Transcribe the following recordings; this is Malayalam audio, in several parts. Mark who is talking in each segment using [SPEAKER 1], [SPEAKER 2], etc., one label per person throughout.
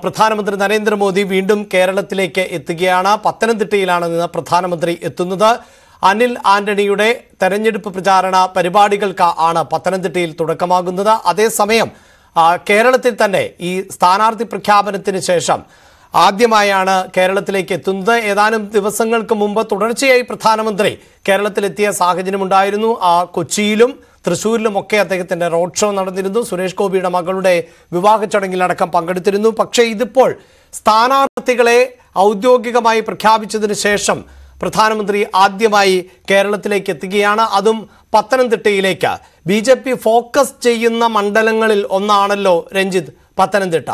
[SPEAKER 1] പ്രധാനമന്ത്രി നരേന്ദ്രമോദി വീണ്ടും കേരളത്തിലേക്ക് എത്തുകയാണ്. പത്തനംതിട്ടയിലാണ് നിന്ന് പ്രധാനമന്ത്രി എത്തുന്നത്. അനിൽ ആന്റണിയുടെ തെരഞ്ഞെടുപ്പ് പ്രചാരണ പരിപാടികൾക്ക് ആണ് പത്തനംതിട്ടയിൽ തുടക്കമാകുന്നത്. അതേസമയം കേരളത്തിൽ തന്നെ ഈ സ്ഥാനാർത്ഥി പ്രഖ്യാപനത്തിന് ശേഷം ആദ്യമായാണ് കേരളത്തിലേക്ക് എത്തുന്നത്. ഏതാനും ദിവസങ്ങൾക്ക് മുമ്പ് തുടർച്ചയായി പ്രധാനമന്ത്രി കേരളത്തിലെത്തിയ സാഹചര്യമുണ്ടായിരുന്നു. കൊച്ചിയിലും തൃശ്ശൂരിലുമൊക്കെ അദ്ദേഹത്തിന്റെ റോഡ് ഷോ നടന്നിരുന്നു. സുരേഷ് ഗോപിയുടെ മകളുടെ വിവാഹ ചടങ്ങിലടക്കം പങ്കെടുത്തിരുന്നു. പക്ഷേ ഇതിപ്പോൾ സ്ഥാനാർത്ഥികളെ ഔദ്യോഗികമായി പ്രഖ്യാപിച്ചതിന് ശേഷം പ്രധാനമന്ത്രി ആദ്യമായി കേരളത്തിലേക്ക് എത്തുകയാണ്. അതും പത്തനംതിട്ടയിലേക്ക്. BJP ഫോക്കസ് ചെയ്യുന്ന മണ്ഡലങ്ങളിൽ ഒന്നാണല്ലോ രഞ്ജിത്ത് പത്തനംതിട്ട.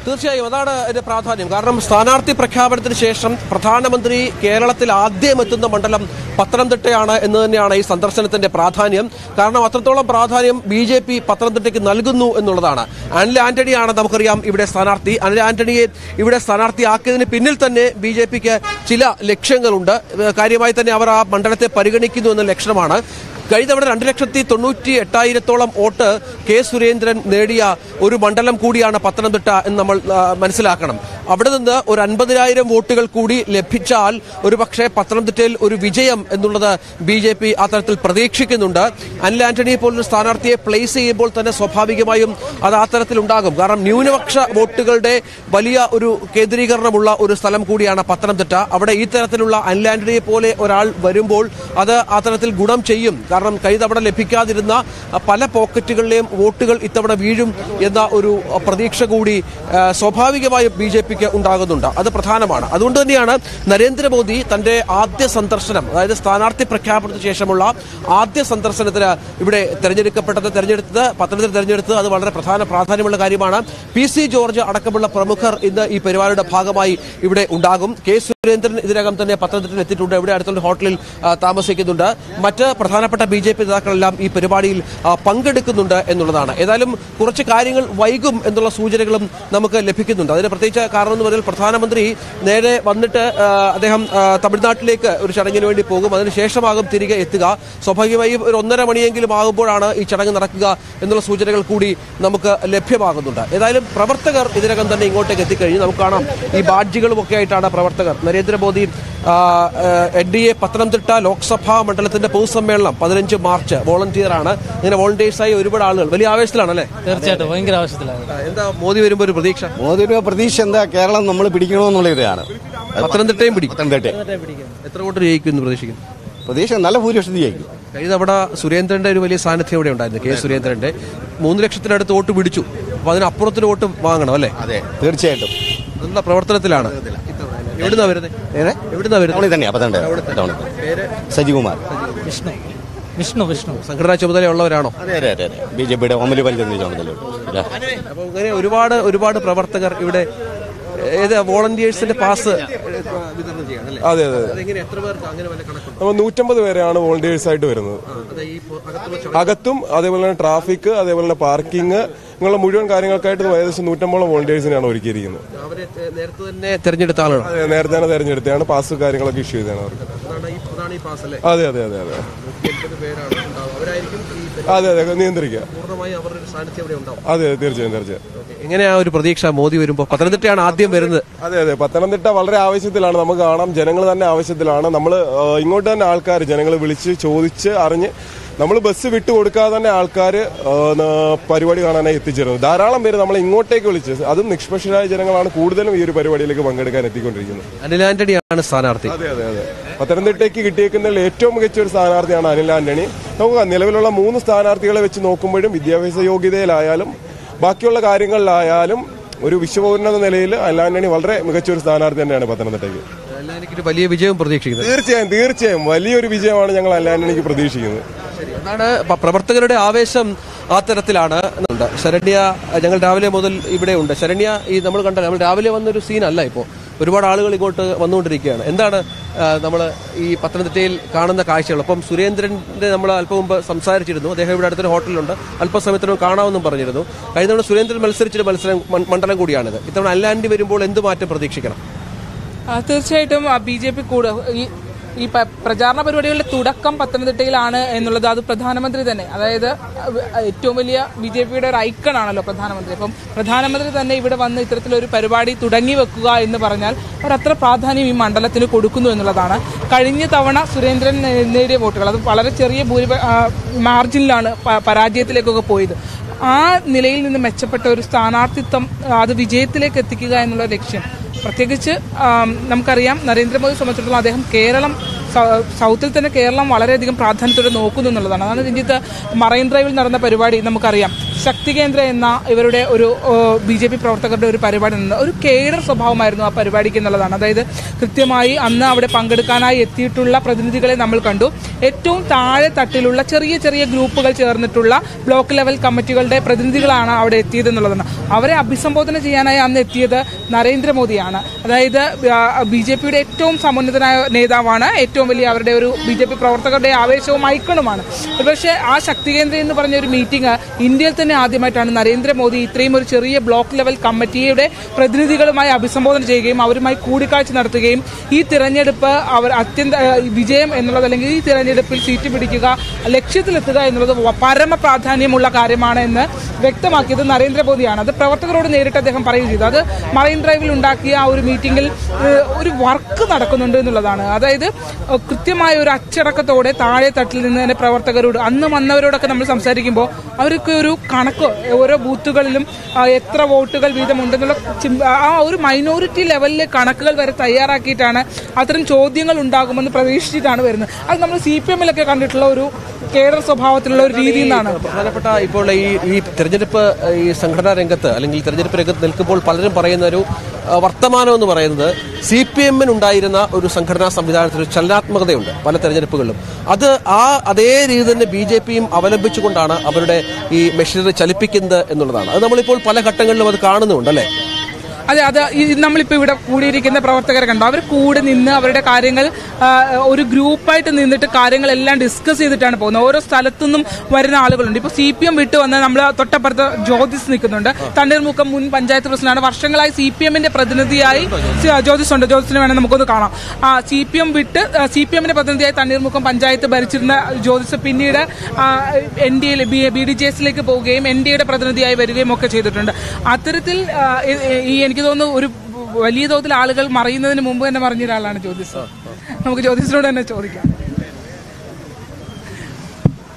[SPEAKER 2] തീർച്ചയായും അതാണ് ഇതിന്റെ പ്രാധാന്യം. കാരണം സ്ഥാനാർത്ഥി പ്രഖ്യാപനത്തിന് ശേഷം പ്രധാനമന്ത്രി കേരളത്തിൽ ആദ്യം എത്തുന്ന മണ്ഡലം പത്തനംതിട്ടയാണ് എന്ന് തന്നെയാണ് ഈ സന്ദർശനത്തിന്റെ പ്രാധാന്യം. കാരണം അത്രത്തോളം പ്രാധാന്യം BJP പത്തനംതിട്ടയ്ക്ക് നൽകുന്നു എന്നുള്ളതാണ്. അനിൽ ആന്റണിയാണ് നമുക്കറിയാം ഇവിടെ സ്ഥാനാർത്ഥി. അനിൽ ആന്റണിയെ ഇവിടെ സ്ഥാനാർത്ഥിയാക്കിയതിന് പിന്നിൽ തന്നെ BJPക്ക് ചില ലക്ഷ്യങ്ങളുണ്ട്. കാര്യമായി തന്നെ അവർ ആ മണ്ഡലത്തെ പരിഗണിക്കുന്നു എന്ന ലക്ഷണമാണ്. കഴിഞ്ഞ തവണ 2,98,000 വോട്ട് കെ സുരേന്ദ്രൻ നേടിയ ഒരു മണ്ഡലം കൂടിയാണ് പത്തനംതിട്ട എന്ന് നമ്മൾ മനസ്സിലാക്കണം. അവിടെ നിന്ന് ഒരു 50,000 വോട്ടുകൾ കൂടി ലഭിച്ചാൽ ഒരുപക്ഷെ പത്തനംതിട്ടയിൽ ഒരു വിജയം എന്നുള്ളത് BJP ആ തരത്തിൽ പ്രതീക്ഷിക്കുന്നുണ്ട്. അനിൽ ആന്റണിയെ പോലൊരു സ്ഥാനാർത്ഥിയെ പ്ലേസ് ചെയ്യുമ്പോൾ തന്നെ സ്വാഭാവികമായും അത് ആ തരത്തിലുണ്ടാകും. കാരണം ന്യൂനപക്ഷ വോട്ടുകളുടെ വലിയ ഒരു കേന്ദ്രീകരണമുള്ള ഒരു സ്ഥലം കൂടിയാണ് പത്തനംതിട്ട. അവിടെ ഈ തരത്തിലുള്ള അനിൽ ആന്റണിയെ പോലെ ഒരാൾ വരുമ്പോൾ അത് ആ തരത്തിൽ ഗുണം ചെയ്യും. കാരണം കഴിഞ്ഞ തവണ ലഭിക്കാതിരുന്ന പല പോക്കറ്റുകളിലെയും വോട്ടുകൾ ഇത്തവണ വീഴും എന്ന ഒരു പ്രതീക്ഷ കൂടി സ്വാഭാവികമായും BJPക്ക് ഉണ്ടാകുന്നുണ്ട്. അത് പ്രധാനമാണ്. അതുകൊണ്ട് തന്നെയാണ് നരേന്ദ്രമോദി തന്റെ ആദ്യ സന്ദർശനം, അതായത് സ്ഥാനാർത്ഥി പ്രഖ്യാപനത്തിന് ശേഷമുള്ള ആദ്യ സന്ദർശനത്തിന് ഇവിടെ പത്തനംതിട്ട തെരഞ്ഞെടുത്തത്. അത് വളരെ പ്രാധാന്യമുള്ള കാര്യമാണ്. PC ജോർജ് അടക്കമുള്ള പ്രമുഖർ ഇന്ന് ഈ പരിപാടിയുടെ ഭാഗമായി ഇവിടെ ഉണ്ടാകും. കെ സുരേന്ദ്രൻ ഇതിനകം തന്നെ പത്തനംതിട്ടയിൽ എത്തിയിട്ടുണ്ട്. ഇവിടെ അടുത്തുള്ള ഹോട്ടലിൽ താമസിക്കുന്നുണ്ട്. മറ്റ് പ്രധാനപ്പെട്ട BJP നേതാക്കളെല്ലാം ഈ പരിപാടിയിൽ പങ്കെടുക്കുന്നുണ്ട് എന്നുള്ളതാണ്. ഏതായാലും കുറച്ച് കാര്യങ്ങൾ വൈകും എന്നുള്ള സൂചനകളും നമുക്ക് ലഭിക്കുന്നുണ്ട്. അതിന് പ്രത്യേകിച്ച് കാരണം എന്ന് പറഞ്ഞാൽ പ്രധാനമന്ത്രി നേരെ വന്നിട്ട് അദ്ദേഹം തമിഴ്നാട്ടിലേക്ക് ഒരു ചടങ്ങിന് വേണ്ടി പോകും. അതിനുശേഷമാകും തിരികെ എത്തുക. സ്വാഭാവികമായും ഒരു 1.5 മണിയെങ്കിലും ആകുമ്പോഴാണ് ഈ ചടങ്ങ് നടക്കുക എന്നുള്ള സൂചനകൾ കൂടി നമുക്ക് ലഭ്യമാകുന്നുണ്ട്. ഏതായാലും പ്രവർത്തകർ ഇതിനകം തന്നെ ഇങ്ങോട്ടേക്ക് എത്തിക്കഴിഞ്ഞു. നമുക്ക് കാണാം ഈ ബാഡ്ജുകളും ഒക്കെ ആയിട്ടാണ് പ്രവർത്തകർ. നരേന്ദ്രമോദി NDA പത്തനംതിട്ട ലോക്സഭാ മണ്ഡലത്തിന്റെ പൊതുസമ്മേളനം 15 മാർച്ച് വോളണ്ടിയറാണ്. ഇങ്ങനെ വോളണ്ടിയേഴ്സായി ഒരുപാട് ആളുകൾ വലിയ ആവേശത്തിലാണല്ലേ?
[SPEAKER 3] തീർച്ചയായിട്ടും ഭയങ്കര ആവേശത്തിലാണ്.
[SPEAKER 2] എന്താ മോദി വരുമ്പോൾ ഒരു പ്രതീക്ഷ?
[SPEAKER 4] മോദിയുടെ പ്രതീക്ഷ എന്താ? കേരളം നമ്മൾ പിടിക്കണമെന്നുള്ള ഇതാണ്.
[SPEAKER 2] പത്തനംതിട്ടയും പിടിക്കും. എത്ര വോട്ട് ജയിക്കും പ്രതീക്ഷിക്കുന്നു?
[SPEAKER 4] പ്രതീക്ഷ നല്ല ഭൂരിപക്ഷത്തിൽ ജയിക്കും.
[SPEAKER 2] കഴിഞ്ഞ അവിടെ സുരേന്ദ്രന്റെ ഒരു വലിയ സാന്നിധ്യം ഇവിടെ ഉണ്ടായിരുന്നു. കെ സുരേന്ദ്രന്റെ 3 ലക്ഷത്തിനടുത്ത് വോട്ട് പിടിച്ചു. അപ്പൊ അതിനപ്പുറത്തിന് വോട്ട് വാങ്ങണം അല്ലേ?
[SPEAKER 4] അതെ, തീർച്ചയായിട്ടും
[SPEAKER 2] നല്ല പ്രവർത്തനത്തിലാണ്. എവിടുന്നാ വരുന്നത്?
[SPEAKER 4] സജികുമാർ.
[SPEAKER 3] വിഷ്ണു
[SPEAKER 2] സംഘടനാ ചുമതലയുള്ളവരാണോ?
[SPEAKER 4] BJPയുടെ ഒമലി പഞ്ചായത്ത് ചുമതല.
[SPEAKER 2] അപ്പൊ ഇങ്ങനെ ഒരുപാട് പ്രവർത്തകർ ഇവിടെ വോളണ്ടിയേഴ്സിന്റെ പാസ് വിതരണം ചെയ്യണം.
[SPEAKER 5] അതെ. നമ്മൾ 150 പേരെയാണ് വോളണ്ടിയേഴ്സ് ആയിട്ട് വരുന്നത്. അകത്തും അതേപോലെ തന്നെ ട്രാഫിക്, അതേപോലെ തന്നെ പാർക്കിംഗ്, ഇങ്ങനെയുള്ള മുഴുവൻ കാര്യങ്ങൾക്കായിട്ട് ഏകദേശം 150 വോളണ്ടിയേഴ്സിനെയാണ് ഒരുക്കിയിരിക്കുന്നത്.
[SPEAKER 2] നേരത്തെ തന്നെ തെരഞ്ഞെടുത്ത ആളാണ്.
[SPEAKER 5] നേരത്തെ തന്നെ തെരഞ്ഞെടുത്താണ്. പാസ് കാര്യങ്ങളൊക്കെ ഇഷ്യൂ ചെയ്താണ് അവർക്ക്. അതെ നിയന്ത്രിക്കുക. അതെ, തീർച്ചയായും.
[SPEAKER 2] എങ്ങനെയാ ഒരു പ്രതീക്ഷ മോദി വരുമ്പോ? പത്തനംതിട്ടയാണ് ആദ്യം വരുന്നത്.
[SPEAKER 5] അതെ, പത്തനംതിട്ട വളരെ ആവശ്യത്തിലാണ്. നമുക്ക് കാണാം, ജനങ്ങൾ തന്നെ ആവശ്യത്തിലാണ്. നമ്മൾ ഇങ്ങോട്ട് തന്നെ ആൾക്കാർ ജനങ്ങൾ വിളിച്ച് ചോദിച്ച് അറിഞ്ഞ് നമ്മൾ ബസ് വിട്ടുകൊടുക്കാതെ തന്നെ ആൾക്കാർ പരിപാടി കാണാനായി എത്തിച്ചേരുന്നത്. ധാരാളം പേര് നമ്മളെ ഇങ്ങോട്ടേക്ക് വിളിച്ച്, അതും നിഷ്പക്ഷരായ ജനങ്ങളാണ് കൂടുതലും ഈ ഒരു പരിപാടിയിലേക്ക് പങ്കെടുക്കാൻ എത്തിക്കൊണ്ടിരിക്കുന്നത്.
[SPEAKER 2] അനിൽ ആന്റണിയാണ് സ്ഥാനാർത്ഥി.
[SPEAKER 5] അതെ. പത്തനംതിട്ടയ്ക്ക് കിട്ടിയേക്കുന്നതിൽ ഏറ്റവും മികച്ച ഒരു സ്ഥാനാർത്ഥിയാണ് അനിൽ ആന്റണി. നമുക്ക് നിലവിലുള്ള 3 സ്ഥാനാർത്ഥികളെ വെച്ച് നോക്കുമ്പോഴും വിദ്യാഭ്യാസ യോഗ്യതയിലായാലും ബാക്കിയുള്ള കാര്യങ്ങളിലായാലും ഒരു വിശ്വപൗരനെന്ന നിലയിൽ അനിൽ ആന്റണി വളരെ മികച്ച ഒരു സ്ഥാനാർത്ഥി തന്നെയാണ് പത്തനംതിട്ടയ്ക്ക്.
[SPEAKER 2] വലിയ വിജയം പ്രതീക്ഷിക്കുന്നത്.
[SPEAKER 5] തീർച്ചയായും വലിയൊരു വിജയമാണ് ഞങ്ങൾ അനിൽ ആന്റണിക്ക് പ്രതീക്ഷിക്കുന്നത്.
[SPEAKER 2] അതാണ് പ്രവർത്തകരുടെ ആവേശം ആ തരത്തിലാണ്. ശരണ്യ ഞങ്ങൾ രാവിലെ മുതൽ ഇവിടെ ഉണ്ട്. ശരണ്യ, ഈ നമ്മൾ നമ്മൾ രാവിലെ വന്നൊരു സീനല്ല ഇപ്പോൾ. ഒരുപാട് ആളുകൾ ഇങ്ങോട്ട് വന്നുകൊണ്ടിരിക്കുകയാണ്. എന്താണ് നമ്മൾ ഈ പത്തനംതിട്ടയിൽ കാണുന്ന കാഴ്ചകൾ? അപ്പം സുരേന്ദ്രന്റെ നമ്മൾ അല്പം മുമ്പ് സംസാരിച്ചിരുന്നു. അദ്ദേഹം ഇവിടെ അടുത്തൊരു ഹോട്ടലുണ്ട്. അല്പസമയത്തിനും കാണാമെന്നും പറഞ്ഞിരുന്നു. കഴിഞ്ഞ തവണ സുരേന്ദ്രൻ മത്സരിച്ചൊരു മണ്ഡലം കൂടിയാണിത്. ഇത്തവണ അനിൽ ആന്റണി വരുമ്പോൾ എന്ത് മാറ്റം പ്രതീക്ഷിക്കണം?
[SPEAKER 6] തീർച്ചയായിട്ടും BJP ഈ പ്രചാരണ പരിപാടികളുടെ തുടക്കം പത്തനംതിട്ടയിലാണ് എന്നുള്ളത് അത് പ്രധാനമന്ത്രി തന്നെ, അതായത് ഏറ്റവും വലിയ BJPയുടെ ഒരു ഐക്കൺ ആണല്ലോ പ്രധാനമന്ത്രി. അപ്പം പ്രധാനമന്ത്രി തന്നെ ഇവിടെ വന്ന് ഇത്തരത്തിലൊരു പരിപാടി തുടങ്ങി വെക്കുക എന്ന് പറഞ്ഞാൽ അവരത്ര പ്രാധാന്യം ഈ മണ്ഡലത്തിന് കൊടുക്കുന്നു എന്നുള്ളതാണ്. കഴിഞ്ഞ തവണ സുരേന്ദ്രൻ നേടിയ വോട്ടുകൾ അത് വളരെ ചെറിയ മാർജിനിലാണ് പരാജയത്തിലേക്കൊക്കെ പോയത്. ആ നിലയിൽ നിന്ന് മെച്ചപ്പെട്ട ഒരു സ്ഥാനാർത്ഥിത്വം അത് വിജയത്തിലേക്ക് എത്തിക്കുക എന്നുള്ള ലക്ഷ്യം, പ്രത്യേകിച്ച് നമുക്കറിയാം നരേന്ദ്രമോദി സംബന്ധിച്ചിടത്തോളം അദ്ദേഹം കേരളം സൗത്തിൽ തന്നെ കേരളം വളരെയധികം പ്രാധാന്യത്തോടെ നോക്കുന്നു എന്നുള്ളതാണ്. അതാണ് രഞ്ജിത്ത് മറൈൻ ഡ്രൈവിൽ നടന്ന പരിപാടി നമുക്കറിയാം. ശക്തി കേന്ദ്ര എന്ന ഇവരുടെ ഒരു BJP പ്രവർത്തകരുടെ ഒരു പരിപാടി നിന്ന് ഒരു കേഡർ സ്വഭാവമായിരുന്നു ആ പരിപാടിക്ക് എന്നുള്ളതാണ്. അതായത് കൃത്യമായി അന്ന് അവിടെ പങ്കെടുക്കാനായി എത്തിയിട്ടുള്ള പ്രതിനിധികളെ നമ്മൾ കണ്ടു. ഏറ്റവും താഴെ തട്ടിലുള്ള ചെറിയ ചെറിയ ഗ്രൂപ്പുകൾ ചേർന്നിട്ടുള്ള ബ്ലോക്ക് ലെവൽ കമ്മിറ്റികളുടെ പ്രതിനിധികളാണ് അവിടെ എത്തിയതെന്നുള്ളതാണ്. അവരെ അഭിസംബോധന ചെയ്യാനായി അന്ന് എത്തിയത് നരേന്ദ്രമോദിയാണ്. അതായത് BJPയുടെ ഏറ്റവും സമുന്നതനായ നേതാവാണ്, ഏറ്റവും വലിയ അവരുടെ ഒരു BJP പ്രവർത്തകരുടെ ആവേശവും ഐക്കണുമാണ്. പക്ഷേ ആ ശക്തി കേന്ദ്ര എന്ന് പറഞ്ഞ ഒരു മീറ്റിംഗ് ഇന്ത്യയിൽ തന്നെ ആദ്യമായിട്ടാണ് നരേന്ദ്രമോദി ഇത്രയും ഒരു ചെറിയ ബ്ലോക്ക് ലെവൽ കമ്മിറ്റിയുടെ പ്രതിനിധികളുമായി അഭിസംബോധന ചെയ്യുകയും അവരുമായി കൂടിക്കാഴ്ച നടത്തുകയും ഈ തിരഞ്ഞെടുപ്പ് അവർ വിജയം എന്നുള്ളത് അല്ലെങ്കിൽ ഈ തിരഞ്ഞെടുപ്പിൽ സീറ്റ് പിടിക്കുക, ലക്ഷ്യത്തിലെത്തുക എന്നുള്ളത് പരമ പ്രാധാന്യമുള്ള കാര്യമാണ് എന്ന് വ്യക്തമാക്കിയത് നരേന്ദ്രമോദിയാണ്. അത് പ്രവർത്തകരോട് നേരിട്ട് അദ്ദേഹം പറയുകയും ചെയ്തു. അത് മറൈൻ ഡ്രൈവിൽ ഉണ്ടാക്കിയ ആ ഒരു മീറ്റിംഗിൽ ഒരു വർക്ക് നടക്കുന്നുണ്ട് എന്നുള്ളതാണ്. അതായത് കൃത്യമായ ഒരു അച്ചടക്കത്തോടെ താഴെ തട്ടിൽ നിന്ന് തന്നെ പ്രവർത്തകരോട് അന്ന് വന്നവരോടൊക്കെ നമ്മൾ സംസാരിക്കുമ്പോൾ അവർക്ക് ഒരു കണക്ക് ഓരോ ബൂത്തുകളിലും എത്ര വോട്ടുകൾ വീതമുണ്ടെന്നുള്ള ആ ഒരു മൈനോറിറ്റി ലെവലിലെ കണക്കുകൾ വരെ തയ്യാറാക്കിയിട്ടാണ് അത്തരം ചോദ്യങ്ങൾ ഉണ്ടാകുമെന്ന് പ്രതീക്ഷിച്ചിട്ടാണ് വരുന്നത്. അത് നമ്മൾ CPM-ലൊക്കെ കണ്ടിട്ടുള്ള ഒരു കേഡർ സ്വഭാവത്തിലുള്ള ഒരു രീതി എന്നാണ്.
[SPEAKER 2] പ്രധാനപ്പെട്ട ഇപ്പോൾ ഈ തെരഞ്ഞെടുപ്പ് ഈ സംഘടനാ രംഗത്ത് അല്ലെങ്കിൽ തെരഞ്ഞെടുപ്പ് രംഗത്ത് നിൽക്കുമ്പോൾ പലരും പറയുന്ന ഒരു വർത്തമാനം എന്ന് പറയുന്നത് CPM-നുണ്ടായിരുന്ന ഒരു സംഘടനാ സംവിധാനത്തിൽ ഒരു ചലനാത്മകതയുണ്ട് പല തെരഞ്ഞെടുപ്പുകളിലും. അത് അതേ രീതി തന്നെ BJPയും അവലംബിച്ചുകൊണ്ടാണ് അവരുടെ ഈ മെഷീനറി ചലിപ്പിക്കുന്നത് എന്നുള്ളതാണ്. അത് നമ്മളിപ്പോൾ പല ഘട്ടങ്ങളിലും അത് കാണുന്നുണ്ട് അല്ലേ?
[SPEAKER 6] അത് നമ്മളിപ്പോൾ ഇവിടെ കൂടിയിരിക്കുന്ന പ്രവർത്തകരെ കണ്ടോ, അവർ കൂടെ നിന്ന് അവരുടെ കാര്യങ്ങൾ ഒരു ഗ്രൂപ്പായിട്ട് നിന്നിട്ട് കാര്യങ്ങളെല്ലാം ഡിസ്കസ് ചെയ്തിട്ടാണ് പോകുന്നത്. ഓരോ സ്ഥലത്തുനിന്നും വരുന്ന ആളുകളുണ്ട്. ഇപ്പോൾ CPM വിട്ട് വന്ന് നമ്മൾ തൊട്ടപ്പുറത്ത് ജ്യോതിസ് നിൽക്കുന്നുണ്ട്. തണ്ണീർമുക്കം മുൻ പഞ്ചായത്ത് പ്രസിഡന്റാണ്. വർഷങ്ങളായി CPM-ന്റെ പ്രതിനിധിയായി ജ്യോതിസ് ഉണ്ട്. ജ്യോതിസിനെ വേണം നമുക്കൊന്ന് കാണാം. CPM വിട്ട് CPM-ന്റെ പ്രതിനിധിയായി തണ്ണീർമുക്കം പഞ്ചായത്ത് ഭരിച്ചിരുന്ന ജ്യോതിസ് പിന്നീട് NDA BDJS-ലേക്ക് പോവുകയും NDAയുടെ പ്രതിനിധിയായി വരികയും ഒക്കെ ചെയ്തിട്ടുണ്ട്. അത്തരത്തിൽ എനിക്ക് തോന്നുന്നു ഒരു വലിയ തോതിൽ ആളുകൾ മറിയുന്നതിന് മുമ്പ് തന്നെ മറിഞ്ഞ ഒരാളാണ് ജ്യോതിസ്. നമുക്ക് ജ്യോതിസിനോട് തന്നെ ചോദിക്കാം.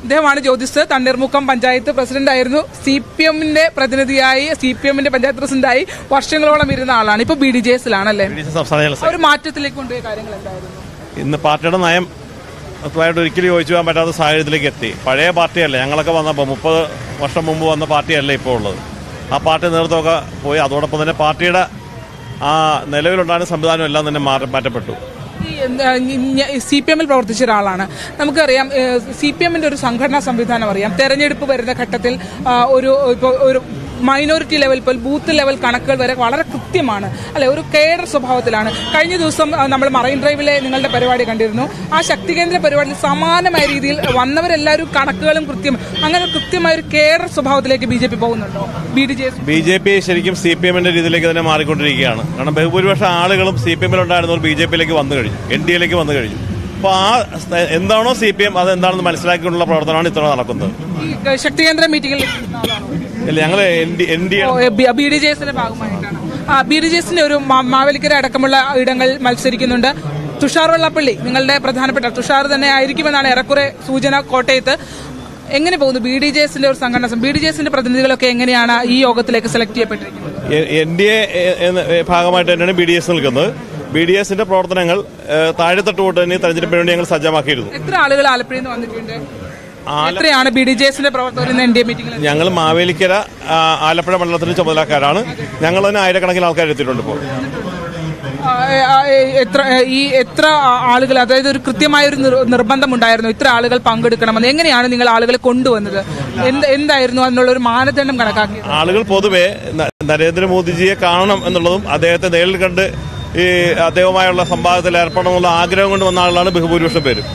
[SPEAKER 6] അദ്ദേഹമാണ് ജ്യോതിസ്. തണ്ണീർമുക്കം പഞ്ചായത്ത് പ്രസിഡന്റ് ആയിരുന്നു. CPM-ന്റെ പ്രതിനിധിയായി CPM-ന്റെ പഞ്ചായത്ത് പ്രസിഡന്റായി വർഷങ്ങളോളം ഇരുന്ന ആളാണ്. ഇപ്പൊ BDJS-ലാണ് അല്ലേ? ഒരു മാറ്റത്തിലേക്ക് കൊണ്ടുപോയ കാര്യങ്ങൾ എന്തായിരുന്നു?
[SPEAKER 7] ഇന്ന് പാർട്ടിയുടെ നയം ഒരിക്കലും ചോദിച്ചു പോകാൻ പറ്റാത്ത സാഹചര്യത്തിലേക്ക് എത്തി. പഴയ പാർട്ടിയല്ല, ഞങ്ങളൊക്കെ വന്നപ്പോൾ 30 വർഷം മുമ്പ് വന്ന പാർട്ടിയല്ല ഇപ്പോൾ ഉള്ളത്. ആ പാർട്ടി നേതൃത്വമൊക്കെ പോയി. അതോടൊപ്പം തന്നെ പാർട്ടിയുടെ ആ നിലവിലുണ്ടായിരുന്ന സംവിധാനം എല്ലാം തന്നെ മാറ്റപ്പെട്ടു.
[SPEAKER 6] CPM-ൽ പ്രവർത്തിച്ച ഒരാളാണ്. നമുക്കറിയാം CPM-ന്റെ ഒരു സംഘടനാ സംവിധാനം അറിയാം. തെരഞ്ഞെടുപ്പ് വരുന്ന ഘട്ടത്തിൽ ഒരു മൈനോറിറ്റി ലെവൽ പോൽ ബൂത്ത് ലെവൽ കണക്കുകൾ വരെ വളരെ കൃത്യമാണ് അല്ലെ, ഒരു കേഡർ സ്വഭാവത്തിലാണ്. കഴിഞ്ഞ ദിവസം നമ്മൾ മറൈൻ ഡ്രൈവിലെ നിങ്ങളുടെ പരിപാടി കണ്ടിരുന്നു. ആ ശക്തി കേന്ദ്ര പരിപാടിയിൽ സമാനമായ രീതിയിൽ വന്നവരെല്ലാവരും കണക്കുകളും അങ്ങനെ കൃത്യമായ ഒരു കേഡർ സ്വഭാവത്തിലേക്ക് BJP പോകുന്നുണ്ടോ?
[SPEAKER 7] BJP ശരിക്കും CPM-ന്റെ രീതിയിലേക്ക് തന്നെ മാറിക്കൊണ്ടിരിക്കുകയാണ്. കാരണം ബഹുഭൂരിപക്ഷം ആളുകളും CPM-ലുണ്ടായിരുന്നവർ BJP-ലേക്ക് വന്നു കഴിഞ്ഞു, NDA-ലേക്ക് വന്നു കഴിഞ്ഞു. അപ്പോൾ ആ എന്താണോ CPM അതെന്താണെന്ന് മനസ്സിലാക്കിക്കൊണ്ടുള്ള പ്രവർത്തനമാണ് ഇത്ര നടക്കുന്നത്.
[SPEAKER 6] ശക്തി കേന്ദ്ര മീറ്റിംഗിൽ
[SPEAKER 7] ഞങ്ങൾ
[SPEAKER 6] BDJS-ന്റെ ഭാഗമായിട്ടാണ്. BDJS-ന്റെ ഒരു മാവേലിക്കര അടക്കമുള്ള ഇടങ്ങൾ മത്സരിക്കുന്നുണ്ട്. തുഷാർ വെള്ളാപ്പള്ളി നിങ്ങളുടെ പ്രധാനപ്പെട്ട തുഷാർ തന്നെ ആയിരിക്കുമെന്നാണ് ഏറെക്കുറെ സൂചന. കോട്ടയത്ത് എങ്ങനെ പോകുന്നു BDJS-ന്റെ ഒരു സംഘടന? BDJS-ന്റെ പ്രതിനിധികളൊക്കെ എങ്ങനെയാണ് ഈ യോഗത്തിലേക്ക് സെലക്ട് ചെയ്യപ്പെട്ടിരിക്കുന്നത്?
[SPEAKER 7] NDA ഭാഗമായിട്ട് തന്നെയാണ് BDS നിൽക്കുന്നത്. BDS-ന്റെ പ്രവർത്തനങ്ങൾ താഴെത്തട്ട് തൊട്ട് തന്നെ തെരഞ്ഞെടുപ്പിന് വേണ്ടി ഞങ്ങൾ സജ്ജമാക്കിയിരുന്നു.
[SPEAKER 6] എത്ര ആളുകൾ ആലപ്പുഴയിൽ നിന്ന് വന്നിട്ടുണ്ട്? എത്രയാണ് BDJS-ന്റെ പ്രവർത്തകർ NDA മീറ്റിംഗിൽ?
[SPEAKER 7] ഞങ്ങൾ മാവേലിക്കര ആലപ്പുഴ മണ്ഡലത്തിന് ചുമതലക്കാരാണ്. ഞങ്ങൾ തന്നെ ആയിരക്കണക്കിന് ആൾക്കാർ എത്തിയിട്ടുണ്ട്. ഇപ്പോൾ
[SPEAKER 6] എത്ര ആളുകൾ, അതായത് ഒരു കൃത്യമായ ഒരു നിർബന്ധമുണ്ടായിരുന്നു ഇത്ര ആളുകൾ പങ്കെടുക്കണമെന്ന്? എങ്ങനെയാണ് നിങ്ങൾ ആളുകളെ കൊണ്ടുവന്നത്? എന്തായിരുന്നു അതിനുള്ള ഒരു മാനദണ്ഡം കണക്കാക്കി?
[SPEAKER 7] ആളുകൾ പൊതുവെ നരേന്ദ്രമോദിജിയെ കാണണം എന്നുള്ളതും അദ്ദേഹത്തെ നേരിൽ കണ്ട് ഈ അദ്ദേഹവുമായുള്ള സംവാദത്തിൽ ഏർപ്പെടണമെന്നുള്ള ആഗ്രഹം കൊണ്ട് വന്ന ആളുകളാണ് ബഹുഭൂരിപക്ഷം പേരും.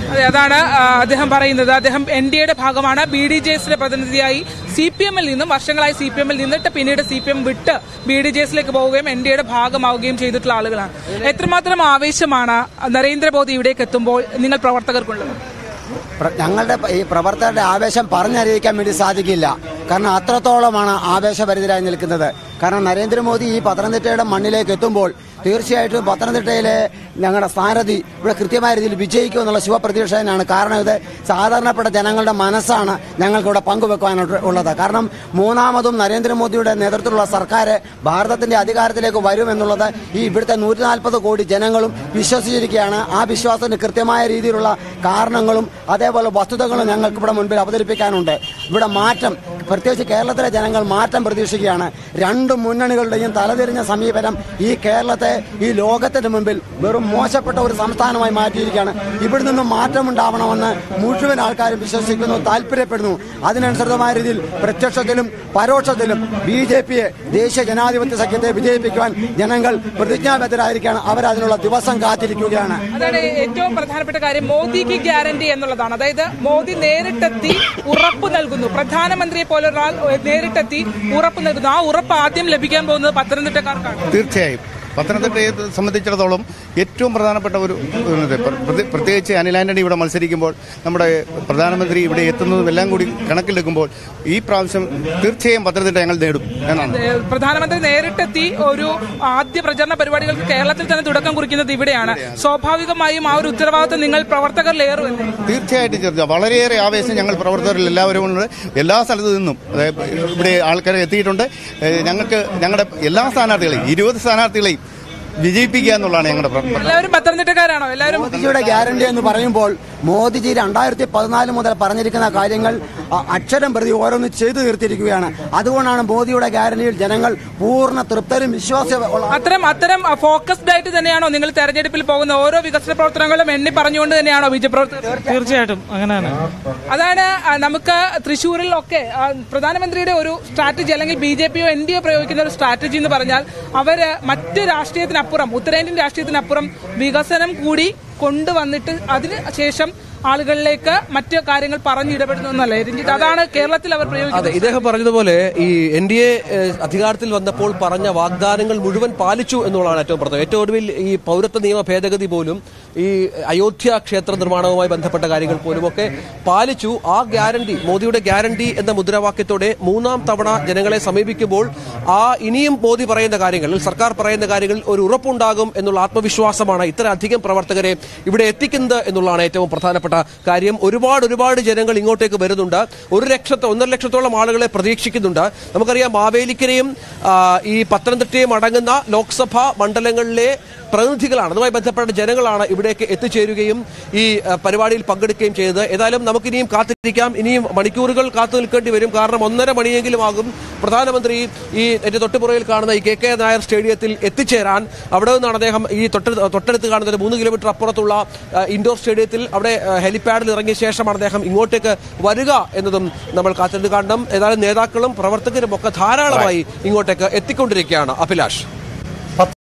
[SPEAKER 6] അതെ, അതാണ് അദ്ദേഹം പറയുന്നത്. അദ്ദേഹം NDAയുടെ ഭാഗമാണ്. BDJS-ന്റെ പ്രതിനിധിയായി CPM നിന്നും വർഷങ്ങളായി CPM നിന്നിട്ട് പിന്നീട് CPM വിട്ട് BDJസിലേക്ക് പോവുകയും NDAയുടെ ഭാഗമാവുകയും ചെയ്തിട്ടുള്ള ആളുകളാണ്. എത്രമാത്രം ആവേശമാണ് നരേന്ദ്രമോദി ഇവിടേക്ക് എത്തുമ്പോൾ നിങ്ങൾ പ്രവർത്തകർക്കുള്ളത്?
[SPEAKER 8] ഞങ്ങളുടെ ഈ പ്രവർത്തകരുടെ ആവേശം പറഞ്ഞറിയിക്കാൻ വേണ്ടി സാധിക്കില്ല. കാരണം അത്രത്തോളമാണ് ആവേശഭരിതരായി നിൽക്കുന്നത്. കാരണം നരേന്ദ്രമോദി ഈ പത്തനംതിട്ടയുടെ മണ്ണിലേക്ക് എത്തുമ്പോൾ തീർച്ചയായിട്ടും പത്തനംതിട്ടയിലെ ഞങ്ങളുടെ സ്ഥാനാർത്ഥി ഇവിടെ കൃത്യമായ രീതിയിൽ വിജയിക്കുമെന്നുള്ള ശുഭപ്രതീക്ഷയാണ്. കാരണം ഇത് സാധാരണപ്പെട്ട ജനങ്ങളുടെ മനസ്സാണ് ഞങ്ങൾക്കിവിടെ പങ്കുവെക്കാനുള്ളത്. കാരണം മൂന്നാമതും നരേന്ദ്രമോദിയുടെ നേതൃത്വത്തിലുള്ള സർക്കാർ ഭാരതത്തിന്റെ അധികാരത്തിലേക്ക് വരുമെന്നുള്ളത് ഈ ഇവിടുത്തെ 140 കോടി ജനങ്ങളും വിശ്വസിച്ചിരിക്കുകയാണ്. ആ വിശ്വാസത്തിന് കൃത്യമായ രീതിയിലുള്ള കാരണങ്ങളും അതേപോലെ വസ്തുതകളും ഞങ്ങൾക്ക് ഇവിടെ മുൻപിൽ അവതരിപ്പിക്കാനുണ്ട്. ഇവിടെ മാറ്റം, പ്രത്യേകിച്ച് കേരളത്തിലെ ജനങ്ങൾ മാറ്റം പ്രതീക്ഷിക്കുകയാണ്. രണ്ട് മുന്നണികളുടെയും തലതിരിഞ്ഞ സമീപനം ഈ കേരളത്തെ ഈ ലോകത്തിന് മുമ്പിൽ വെറും മോശപ്പെട്ട ഒരു സംസ്ഥാനമായി മാറ്റിയിരിക്കുകയാണ്. ഇവിടെ നിന്നും മാറ്റമുണ്ടാവണമെന്ന് മുഴുവൻ ആൾക്കാരും വിശ്വസിക്കുന്നു, താല്പര്യപ്പെടുന്നു. അതിനനുസൃതമായ രീതിയിൽ പ്രത്യക്ഷത്തിലും പരോക്ഷത്തിലും BJPയെ, ദേശീയ ജനാധിപത്യ സഖ്യത്തെ വിജയിപ്പിക്കുവാൻ ജനങ്ങൾ പ്രതിജ്ഞാബദ്ധരായിരിക്കുകയാണ്. അവരതിനുള്ള ദിവസം കാത്തിരിക്കുകയാണ്.
[SPEAKER 6] അതാണ് ഏറ്റവും പ്രധാനപ്പെട്ട കാര്യം. മോദിക്ക് ഗ്യാരണ്ടി എന്നുള്ളതാണ്. അതായത് മോദി നേരിട്ടെത്തി ഉറപ്പ് നൽകുന്നു. പ്രധാനമന്ത്രിയെ പോലെ ഒരാൾ നേരിട്ടെത്തി ഉറപ്പ് നൽകുന്നു. ആ ഉറപ്പ് ആദ്യം ലഭിക്കാൻ പോകുന്നത് പത്തനംതിട്ടക്കാർക്കാണ്.
[SPEAKER 9] തീർച്ചയായും പത്തനംതിട്ടയെ സംബന്ധിച്ചിടത്തോളം ഏറ്റവും പ്രധാനപ്പെട്ട ഒരു പ്രത്യേകിച്ച് അനിൽ ആന്റണി ഇവിടെ മത്സരിക്കുമ്പോൾ നമ്മുടെ പ്രധാനമന്ത്രി ഇവിടെ എത്തുന്നതും എല്ലാം കൂടി കണക്കിലെടുക്കുമ്പോൾ ഈ പ്രാവശ്യം തീർച്ചയായും പത്തനംതിട്ട ഞങ്ങൾ നേടും എന്നാണ്.
[SPEAKER 6] പ്രധാനമന്ത്രി നേരിട്ടെത്തി ഒരു ആദ്യ പ്രചരണ പരിപാടികൾക്ക് കേരളത്തിൽ തന്നെ തുടക്കം കുറിക്കുന്നത് ഇവിടെയാണ്. സ്വാഭാവികമായും ആ ഒരു ഉത്തരവാദിത്വം നിങ്ങൾ പ്രവർത്തകരിലേറുമല്ലേ?
[SPEAKER 9] തീർച്ചയായിട്ടും ചേർച്ച വളരെയേറെ ആവേശം ഞങ്ങൾ പ്രവർത്തകരിൽ എല്ലാവരും ഉണ്ട്. എല്ലാ സ്ഥലത്തു നിന്നും ഇവിടെ ആൾക്കാരെ എത്തിയിട്ടുണ്ട്. ഞങ്ങൾക്ക് ഞങ്ങളുടെ എല്ലാ സ്ഥാനാർത്ഥികളെയും 20 സ്ഥാനാർത്ഥികളെയും വിജയിപ്പിക്കുക എന്നുള്ളതാണ് ഞങ്ങളുടെ പ്രവർത്തനം.
[SPEAKER 6] എല്ലാവരും പത്തനംതിട്ടക്കാരാണോ? എല്ലാവരും
[SPEAKER 8] മോദിജിയുടെ ഗ്യാരണ്ടി എന്ന് പറയുമ്പോൾ മോദിജി 2014 മുതൽ പറഞ്ഞിരിക്കുന്ന കാര്യങ്ങൾ അക്ഷരം പ്രതി ഓരോന്ന് ചെയ്തു തീർത്തിരിക്കുകയാണ്. അതുകൊണ്ടാണ് മോദിയുടെ ഗ്യാരണ്ടിയിൽ ജനങ്ങൾ പൂർണ്ണ തൃപ്തരും വിശ്വാസവും.
[SPEAKER 6] അത്തരം ഫോക്കസ്ഡ് ആയിട്ട് തന്നെയാണോ നിങ്ങൾ തെരഞ്ഞെടുപ്പിൽ പോകുന്ന ഓരോ വികസന പ്രവർത്തനങ്ങളും എണ്ണി പറഞ്ഞുകൊണ്ട് തന്നെയാണോ BJP പ്രവർത്തകർ?
[SPEAKER 3] തീർച്ചയായിട്ടും അങ്ങനെയാണ്.
[SPEAKER 6] അതാണ് നമുക്ക് തൃശ്ശൂരിലൊക്കെ പ്രധാനമന്ത്രിയുടെ ഒരു സ്ട്രാറ്റജി, അല്ലെങ്കിൽ BJPയോ NDAയോ പ്രയോഗിക്കുന്ന ഒരു സ്ട്രാറ്റജി എന്ന് പറഞ്ഞാൽ അവര് മറ്റ് രാഷ്ട്രീയത്തിനപ്പുറം, ഉത്തരേന്ത്യൻ രാഷ്ട്രീയത്തിനപ്പുറം വികസനം കൂടി കൊണ്ടുവന്നിട്ട് അതിന് ശേഷം ആളുകളിലേക്ക് മറ്റു കാര്യങ്ങൾ പറഞ്ഞിടപെടുന്നു എന്നല്ലേ രഞ്ജിത്ത്? അതാണ് കേരളത്തിൽ അവർ പ്രയോഗിക്കുന്നത്.
[SPEAKER 2] അതെ, ഇദ്ദേഹം പറഞ്ഞതുപോലെ ഈ NDA അധികാരത്തിൽ വന്നപ്പോൾ പറഞ്ഞ വാഗ്ദാനങ്ങൾ മുഴുവൻ പാലിച്ചു എന്നുള്ളതാണ് ഏറ്റവും പ്രധാനം. ഏറ്റവും ഒടുവിൽ ഈ പൗരത്വ നിയമ ഭേദഗതി പോലും, ഈ അയോധ്യ ക്ഷേത്ര നിർമ്മാണവുമായി ബന്ധപ്പെട്ട കാര്യങ്ങൾ പോലും ഒക്കെ പാലിച്ചു. ആ ഗ്യാരണ്ടി, മോദിയുടെ ഗ്യാരണ്ടി എന്ന മുദ്രാവാക്യത്തോടെ മൂന്നാം തവണ ജനങ്ങളെ സമീപിക്കുമ്പോൾ ഇനിയും മോദി പറയുന്ന കാര്യങ്ങളിൽ, സർക്കാർ പറയുന്ന കാര്യങ്ങളിൽ ഒരു ഉറപ്പുണ്ടാകും എന്നുള്ള ആത്മവിശ്വാസമാണ് ഇത്രയധികം പ്രവർത്തകരെ ഇവിടെ എത്തിക്കുന്നത് എന്നുള്ളതാണ് ഏറ്റവും പ്രധാനപ്പെട്ട കാര്യം. ഒരുപാട് ജനങ്ങൾ ഇങ്ങോട്ടേക്ക് വരുന്നുണ്ട്. 1 ലക്ഷത്തോളം ആളുകളെ പ്രതീക്ഷിക്കുന്നുണ്ട്. നമുക്കറിയാം മാവേലിക്കരയും ഈ പത്തനംതിട്ടയും അടങ്ങുന്ന ലോക്സഭാ മണ്ഡലങ്ങളിലെ പ്രതിനിധികളാണ്, അതുമായി ബന്ധപ്പെട്ട ജനങ്ങളാണ് ഇവിടേക്ക് എത്തിച്ചേരുകയും ഈ പരിപാടിയിൽ പങ്കെടുക്കുകയും ചെയ്തത്. ഏതായാലും നമുക്കിനിയും കാത്തിരിക്കാം. ഇനിയും മണിക്കൂറുകൾ കാത്തു നിൽക്കേണ്ടി വരും. കാരണം 1.5 മണിയെങ്കിലും ആകും പ്രധാനമന്ത്രി ഈ എന്റെ തൊട്ടുപുറയിൽ കാണുന്ന ഈ KK നായർ സ്റ്റേഡിയത്തിൽ എത്തിച്ചേരാൻ. അവിടെ നിന്നാണ് അദ്ദേഹം ഈ തൊട്ടടുത്ത് കാണുന്ന 3 കിലോമീറ്റർ അപ്പുറത്തുള്ള ഇൻഡോർ സ്റ്റേഡിയത്തിൽ അവിടെ ഹെലിപാഡിൽ ഇറങ്ങിയ ശേഷമാണ് അദ്ദേഹം ഇങ്ങോട്ടേക്ക് വരിക എന്നതും നമ്മൾ കാത്തിരുന്ന് കാണണം. ഏതായാലും നേതാക്കളും പ്രവർത്തകരും ഒക്കെ ധാരാളമായി ഇങ്ങോട്ടേക്ക് എത്തിക്കൊണ്ടിരിക്കുകയാണ്. അഭിലാഷ്.